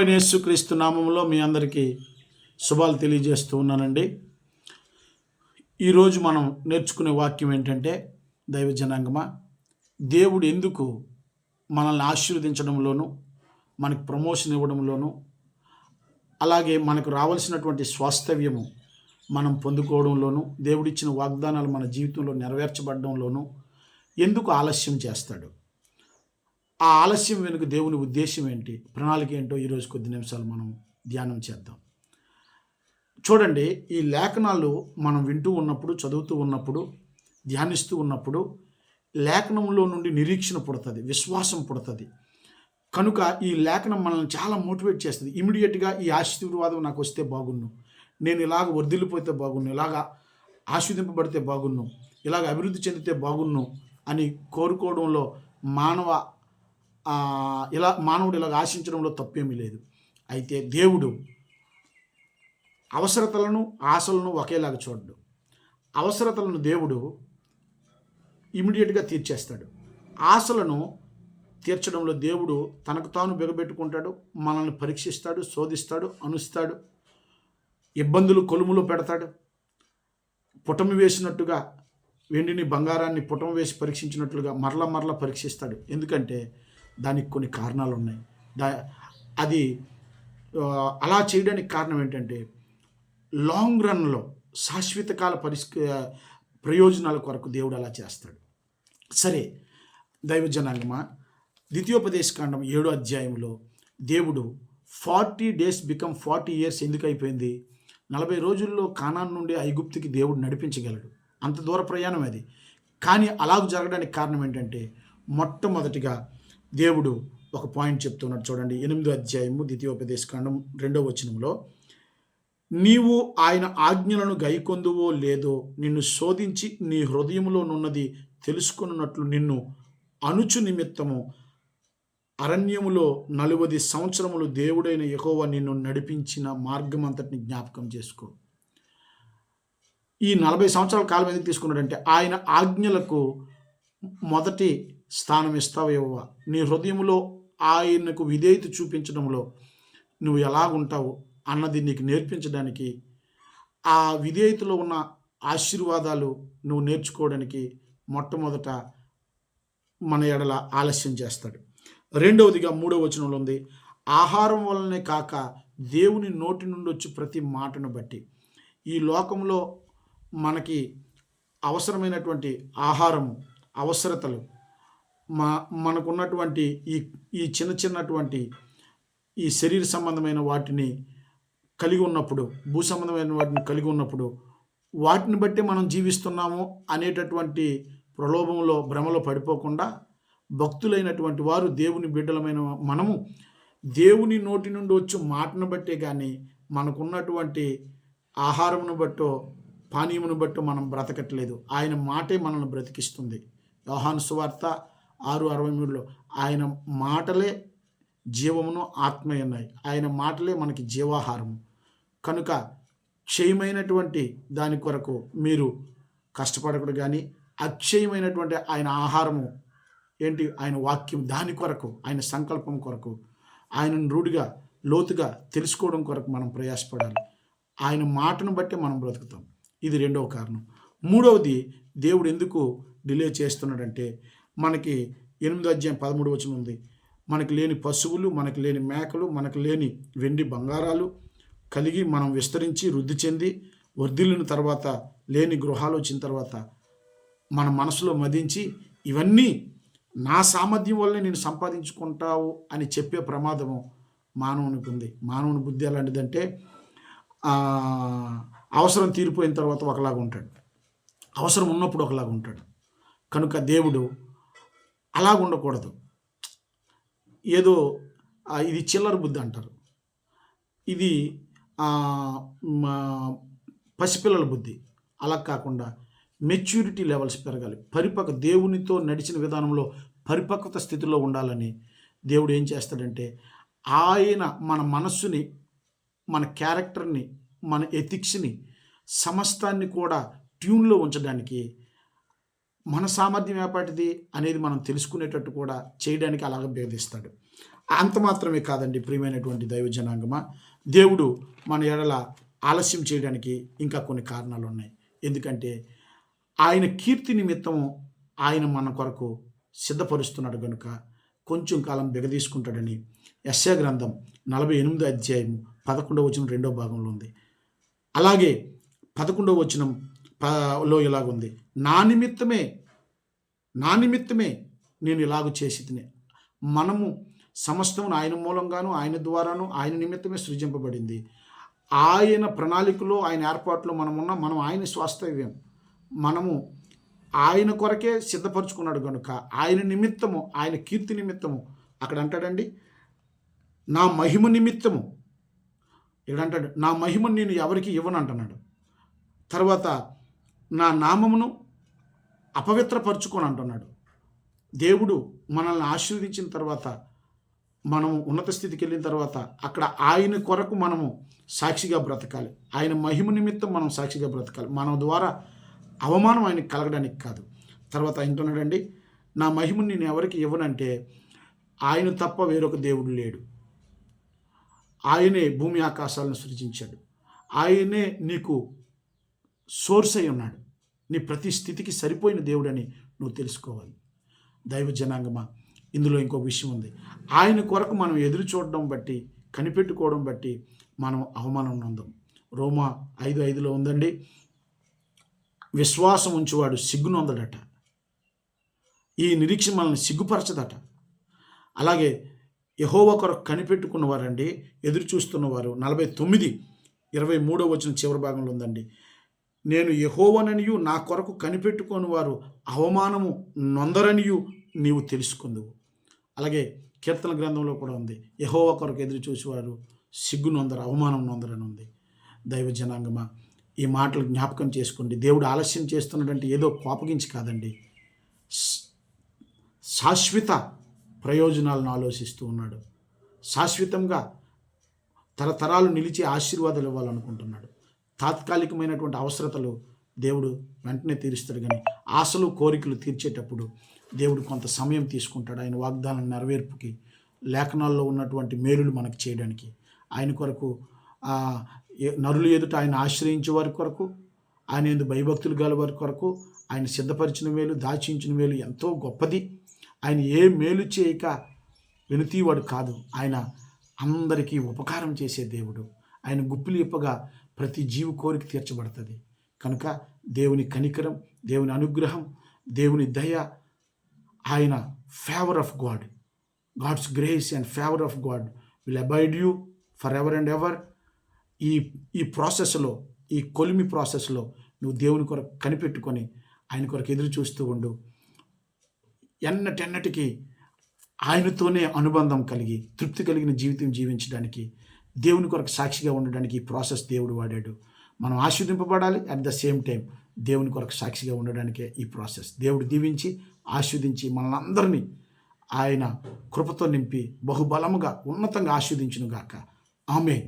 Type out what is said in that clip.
యేసుక్రీస్తు నామములో మీ అందరికీ శుభాలు తెలియజేస్తూ ఉన్నానండి. ఈరోజు మనం నేర్చుకునే వాక్యం ఏంటంటే, దైవ జనాంగమా, దేవుడు ఎందుకు మనల్ని ఆశీర్వదించడంలోనూ, మనకు ప్రమోషన్ ఇవ్వడంలోనూ, అలాగే మనకు రావాల్సినటువంటి స్వాస్థవ్యము మనం పొందుకోవడంలోనూ, దేవుడిచ్చిన వాగ్దానాలు మన జీవితంలో నెరవేర్చబడడంలోనూ ఎందుకు ఆలస్యం చేస్తాడు? ఆ ఆలస్యం వెనుక దేవుని ఉద్దేశం ఏంటి, ప్రణాళిక ఏంటో ఈరోజు కొద్ది నిమిషాలు మనం ధ్యానం చేద్దాం. చూడండి, ఈ లేఖనాలు మనం వింటూ ఉన్నప్పుడు, చదువుతూ ఉన్నప్పుడు, ధ్యానిస్తూ ఉన్నప్పుడు లేఖనంలో నుండి నిరీక్షణ పుడుతుంది, విశ్వాసం పుడుతుంది. కనుక ఈ లేఖనం మనల్ని చాలా మోటివేట్ చేస్తుంది. ఇమీడియట్గా ఈ ఆశీర్వాదం నాకు వస్తే బాగున్ను, నేను ఇలాగ వర్ధిల్లిపోతే బాగున్ను, ఇలాగ ఆశీర్వదింపబడితే బాగున్ను, ఇలాగ అభివృద్ధి చెందితే బాగున్ను అని కోరుకోవడంలో మానవుడు ఇలాగ ఆశించడంలో తప్పేమీ లేదు. అయితే దేవుడు అవసరతలను, ఆశలను ఒకేలాగా చూడడు. అవసరతలను దేవుడు ఇమీడియట్గా తీర్చేస్తాడు. ఆశలను తీర్చడంలో దేవుడు తనకు తాను బిగబెట్టుకుంటాడు, మనల్ని పరీక్షిస్తాడు, శోధిస్తాడు, అనుస్తాడు, ఇబ్బందులు కొలుములో పెడతాడు. పుటమి వేసినట్టుగా వెండిని, బంగారాన్ని పుటమి వేసి పరీక్షించినట్లుగా మరల పరీక్షిస్తాడు. ఎందుకంటే దానికి కొన్ని కారణాలు ఉన్నాయి. అది అలా చేయడానికి కారణం ఏంటంటే, లాంగ్ రన్లో శాశ్వత కాల ప్రయోజనాల కొరకు దేవుడు అలా చేస్తాడు. సరే, దైవ జనాంగమా, ద్వితీయోపదేశకాండం 7వ అధ్యాయంలో దేవుడు 40 days బికమ్ 40 years ఎందుకు అయిపోయింది? 40 రోజుల్లో కానాన్ నుండి ఐగుప్తుకి దేవుడు నడిపించగలడు. అంత దూర ప్రయాణం అది. కానీ అలాగ జరగడానికి కారణం ఏంటంటే, మొట్టమొదటిగా దేవుడు ఒక పాయింట్ చెప్తున్నాడు. చూడండి, 8వ అధ్యాయము ద్వితీయోపదేశకాండం 2వ వచనంలో, నీవు ఆయన ఆజ్ఞలను గైకొందువో లేదో నిన్ను శోధించి నీ హృదయములోనున్నది తెలుసుకున్నట్లు నిన్ను అణుచు నిమిత్తము అరణ్యములో 40 సంవత్సరములు దేవుడైన యెహోవా నిన్ను నడిపించిన మార్గం అంతటిని జ్ఞాపకం చేసుకో. ఈ 40 సంవత్సరాల కాలం ఎందుకు తీసుకున్నాడంటే, ఆయన ఆజ్ఞలకు మొదటి స్థానం ఇస్తావు యెహోవా. నీ హృదయంలో ఆయనకు విధేయత చూపించడంలో నువ్వు ఎలాగుంటావు అన్నది నీకు నేర్పించడానికి, ఆ విధేయతలో ఉన్న ఆశీర్వాదాలు నువ్వు నేర్చుకోవడానికి మొట్టమొదట మన ఎడల ఆలస్యం చేస్తాడు. రెండవదిగా 3వ వచనంలో ఉంది, ఆహారం వలనే కాక దేవుని నోటి నుండి వచ్చి ప్రతి మాటను బట్టి. ఈ లోకంలో మనకి అవసరమైనటువంటి ఆహారము, అవసరతలు, మనకున్నటువంటి ఈ చిన్నటువంటి ఈ శరీర సంబంధమైన వాటిని కలిగి ఉన్నప్పుడు, భూ సంబంధమైన వాటిని కలిగి ఉన్నప్పుడు, వాటిని బట్టి మనం జీవిస్తున్నాము అనేటటువంటి ప్రలోభంలో, భ్రమలో పడిపోకుండా, భక్తులైనటువంటి వారు, దేవుని బిడ్డలమైన మనము దేవుని నోటి నుండి వచ్చి మాటను బట్టే కానీ మనకున్నటువంటి ఆహారమును బట్టో పానీయమును బట్టో మనం బ్రతకట్లేదు. ఆయన మాటే మనల్ని బ్రతికిస్తుంది. యోహాను సువార్త 6:63లో ఆయన మాటలే జీవమును ఆత్మయున్నాయి, ఆయన మాటలే మనకి జీవాహారము. కనుక క్షయమైనటువంటి దాని కొరకు మీరు కష్టపడకూడదు, కానీ అక్షయమైనటువంటి ఆయన ఆహారము ఏంటి, ఆయన వాక్యం, దాని కొరకు, ఆయన సంకల్పం కొరకు, ఆయనను రూఢిగా లోతుగా తెలుసుకోవడం కొరకు మనం ప్రయాసపడాలి. ఆయన మాటను బట్టి మనం బ్రతుకుతాం. ఇది రెండవ కారణం. మూడవది, దేవుడు ఎందుకు డిలే చేస్తున్నాడంటే, మనకి 8వ అధ్యాయం 13వ వచనం ఉంది, మనకి లేని పశువులు, మనకి లేని మేకలు, మనకి లేని వెండి బంగారాలు కలిగి మనం విస్తరించి వృద్ధి చెంది వర్ధిల్లిన తర్వాత, లేని గృహాలు వచ్చిన తర్వాత మన మనసులో మదించి ఇవన్నీ నా సామర్థ్యం వల్లనే నేను సంపాదించుకుంటావు అని చెప్పే ప్రమాదము మానవునికి ఉంది. మానవుని బుద్ధి ఎలాంటిదంటే, అవసరం తీరిపోయిన తర్వాత ఒకలాగా ఉంటాడు, అవసరం ఉన్నప్పుడు ఒకలాగా ఉంటాడు. కనుక దేవుడు అలాగ ఉండకూడదు. ఏదో ఇది చిల్లర బుద్ధి అంటారు, ఇది పసిపిల్లల బుద్ధి. అలా కాకుండా మెచ్యూరిటీ లెవెల్స్ పెరగాలి. దేవునితో నడిచిన విధానంలో పరిపక్వత స్థితిలో ఉండాలని దేవుడు ఏం చేస్తాడంటే, ఆయన మన మనస్సుని, మన క్యారెక్టర్ని, మన ఎథిక్స్ని, సమస్తాన్ని కూడా ట్యూన్లో ఉంచడానికి, మన సామర్థ్యం ఏపాటిది అనేది మనం తెలుసుకునేటట్టు కూడా చేయడానికి అలాగ భేదిస్తాడు. అంత మాత్రమే కాదండి ప్రియమైనటువంటి దైవ జనాంగమా, దేవుడు మన ఎడల ఆలస్యం చేయడానికి ఇంకా కొన్ని కారణాలు ఉన్నాయి. ఎందుకంటే ఆయన కీర్తి నిమిత్తము ఆయన మన కొరకు సిద్ధపరుస్తున్నాడు గనుక కొంచెం కాలం బిగదీసుకుంటాడని యెషయా గ్రంథం 48వ అధ్యాయం 11వ వచనం 2వ భాగంలో ఉంది. అలాగే 11వ వచనం లో ఇలాగుంది, నా నిమిత్తమే నేను ఇలాగ చేసి తినే. మనము సమస్తము ఆయన మూలంగాను ఆయన ద్వారాను ఆయన నిమిత్తమే సృజింపబడింది. ఆయన ప్రణాళికలో ఆయన ఏర్పాట్లో మనం ఆయన స్వాస్థవ్యం. మనము ఆయన కొరకే సిద్ధపరచుకున్నాడు కనుక ఆయన నిమిత్తము, ఆయన కీర్తి నిమిత్తము అక్కడ అంటాడండి, నా మహిమ నిమిత్తము. ఇక్కడ అంటాడు, నా మహిమను నేను ఎవరికి ఇవ్వను అంటున్నాడు. తర్వాత నా నామమును అపవిత్రపరచుకొని అంటున్నాడు. దేవుడు మనల్ని ఆశీర్వదించిన తర్వాత, మనము ఉన్నత స్థితికి వెళ్ళిన తర్వాత అక్కడ ఆయన కొరకు మనము సాక్షిగా బ్రతకాలి. ఆయన మహిమ నిమిత్తం మనం సాక్షిగా బ్రతకాలి. మన ద్వారా అవమానం ఆయనకి కలగడానికి కాదు. తర్వాత అంటున్నాడండి, నా మహిమను నేను ఎవరికి ఇవ్వనంటే ఆయన తప్ప వేరొక దేవుడు లేడు. ఆయనే భూమి ఆకాశాలను సృజించాడు. ఆయనే నీకు సోర్స్ అయి ఉన్నాడు. నీ ప్రతి స్థితికి సరిపోయిన దేవుడని నువ్వు తెలుసుకోవాలి. దైవ జనాంగమా, ఇందులో ఇంకొక విషయం ఉంది. ఆయన కొరకు మనం ఎదురు చూడడం బట్టి, కనిపెట్టుకోవడం బట్టి మనం అవమానం నొందాం. రోమా 5:5లో ఉందండి, విశ్వాసం ఉంచువాడు సిగ్గునొందడట. ఈ నిరీక్షణ మనల్ని సిగ్గుపరచదట. అలాగే యెహోవా కొరకు కనిపెట్టుకున్నవారండి, ఎదురు చూస్తున్నవారు 49:23 వచనం చివరి భాగంలో ఉందండి, నేను యెహోవాననియు నా కొరకు కనిపెట్టుకొని వారు అవమానము నొందరనియు నీవు తెలుసుకుందువు. అలాగే కీర్తన గ్రంథంలో కూడా ఉంది, యెహోవా కొరకు ఎదురు చూసేవారు సిగ్గు నొందరు, అవమానం నొందరని ఉంది. దైవ జనాంగమా, ఈ మాటలు జ్ఞాపకం చేసుకోండి. దేవుడు ఆలస్యం చేస్తున్నాడంటే ఏదో కోపగించి కాదండి, శాశ్వత ప్రయోజనాలను ఆలోచిస్తూ ఉన్నాడు. శాశ్వతంగా తరతరాలు నిలిచే ఆశీర్వాదాలు ఇవ్వాలనుకుంటున్నాడు. తాత్కాలికమైనటువంటి అవసరతలు దేవుడు వెంటనే తీరుస్తాడు, కానీ ఆశలు కోరికలు తీర్చేటప్పుడు దేవుడు కొంత సమయం తీసుకుంటాడు. ఆయన వాగ్దానం నెరవేర్పుకి, లేఖనాల్లో ఉన్నటువంటి మేలులు మనకు చేయడానికి, ఆయన కొరకు నరులు ఎదుట ఆయన ఆశ్రయించే వారి కొరకు, ఆయన యందు భయభక్తులు గల వారి కొరకు ఆయన సిద్ధపరిచిన మేలు, దాచించిన మేలు ఎంతో గొప్పది. ఆయన ఏ మేలు చేయక వెనుతీవాడు కాదు. ఆయన అందరికీ ఉపకారం చేసే దేవుడు. ఆయన గుప్పిలు ఇప్పగా ప్రతి జీవి కోరిక తీర్చబడుతుంది. కనుక దేవుని కనికరం, దేవుని అనుగ్రహం, దేవుని దయ, ఆయన favour of God, God's grace and favour of God will abide you forever and ever. ఈ ప్రాసెస్లో, ఈ కొలిమి ప్రాసెస్లో నువ్వు దేవుని కొరకు కనిపెట్టుకొని ఆయన కొరకు ఎదురు చూస్తూ ఉండు. ఎన్నటెన్నటికీ ఆయనతోనే అనుబంధం కలిగి తృప్తి కలిగిన జీవితం జీవించడానికి, దేవుని కొరకు సాక్షిగా ఉండడానికి ఈ ప్రాసెస్ దేవుడు వాడాడు. మనం ఆశీర్వదింపబడాలి, అట్ ద సేమ్ టైం దేవుని కొరకు సాక్షిగా ఉండడానికే ఈ ప్రాసెస్. దేవుడు దీవించి ఆశీర్వదించి మనల్ని అందరినీ ఆయన కృపతో నింపి బహుబలముగా ఉన్నతంగా ఆశీర్వదించునుగాక. ఆమేన్.